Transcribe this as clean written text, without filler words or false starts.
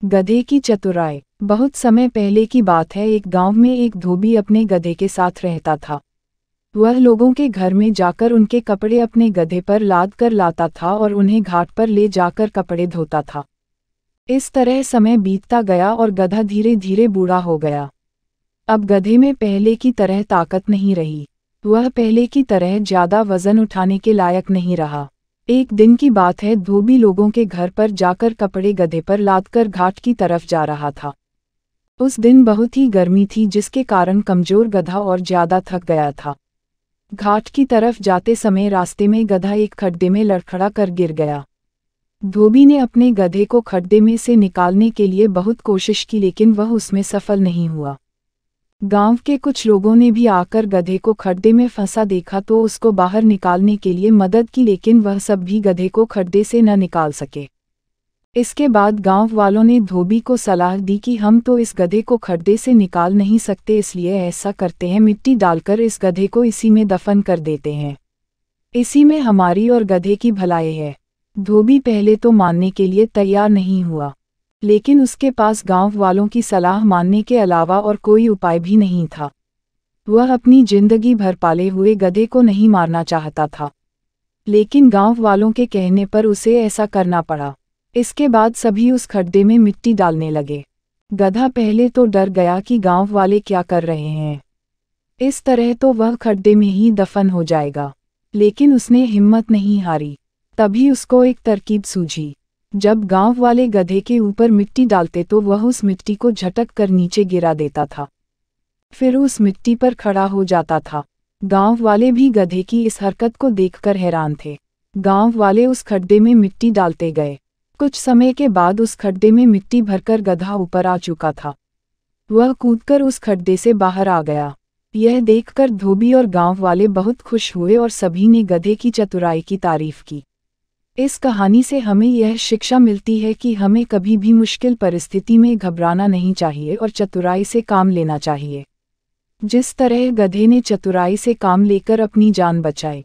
गधे की चतुराई। बहुत समय पहले की बात है, एक गांव में एक धोबी अपने गधे के साथ रहता था। वह लोगों के घर में जाकर उनके कपड़े अपने गधे पर लाद कर लाता था और उन्हें घाट पर ले जाकर कपड़े धोता था। इस तरह समय बीतता गया और गधा धीरे धीरे बूढ़ा हो गया। अब गधे में पहले की तरह ताकत नहीं रही। वह पहले की तरह ज्यादा वजन उठाने के लायक नहीं रहा। एक दिन की बात है, धोबी लोगों के घर पर जाकर कपड़े गधे पर लादकर घाट की तरफ जा रहा था। उस दिन बहुत ही गर्मी थी, जिसके कारण कमजोर गधा और ज्यादा थक गया था। घाट की तरफ जाते समय रास्ते में गधा एक खड्डे में लड़खड़ा कर गिर गया। धोबी ने अपने गधे को खड्डे में से निकालने के लिए बहुत कोशिश की, लेकिन वह उसमें सफल नहीं हुआ। गांव के कुछ लोगों ने भी आकर गधे को खड्डे में फंसा देखा तो उसको बाहर निकालने के लिए मदद की, लेकिन वह सब भी गधे को खड्डे से न निकाल सके। इसके बाद गांव वालों ने धोबी को सलाह दी कि हम तो इस गधे को खड्डे से निकाल नहीं सकते, इसलिए ऐसा करते हैं, मिट्टी डालकर इस गधे को इसी में दफन कर देते हैं। इसी में हमारी और गधे की भलाई है। धोबी पहले तो मानने के लिए तैयार नहीं हुआ, लेकिन उसके पास गांव वालों की सलाह मानने के अलावा और कोई उपाय भी नहीं था। वह अपनी जिंदगी भर पाले हुए गधे को नहीं मारना चाहता था, लेकिन गांव वालों के कहने पर उसे ऐसा करना पड़ा। इसके बाद सभी उस खड्डे में मिट्टी डालने लगे। गधा पहले तो डर गया कि गांव वाले क्या कर रहे हैं, इस तरह तो वह खड्डे में ही दफन हो जाएगा, लेकिन उसने हिम्मत नहीं हारी। तभी उसको एक तरकीब सूझी। जब गांव वाले गधे के ऊपर मिट्टी डालते तो वह उस मिट्टी को झटक कर नीचे गिरा देता था, फिर उस मिट्टी पर खड़ा हो जाता था। गांव वाले भी गधे की इस हरकत को देखकर हैरान थे। गांव वाले उस खड्डे में मिट्टी डालते गए। कुछ समय के बाद उस खड्डे में मिट्टी भरकर गधा ऊपर आ चुका था। वह कूदकर उस खड्डे से बाहर आ गया। यह देखकर धोबी और गांव वाले बहुत खुश हुए और सभी ने गधे की चतुराई की तारीफ की। इस कहानी से हमें यह शिक्षा मिलती है कि हमें कभी भी मुश्किल परिस्थिति में घबराना नहीं चाहिए और चतुराई से काम लेना चाहिए, जिस तरह गधे ने चतुराई से काम लेकर अपनी जान बचाई।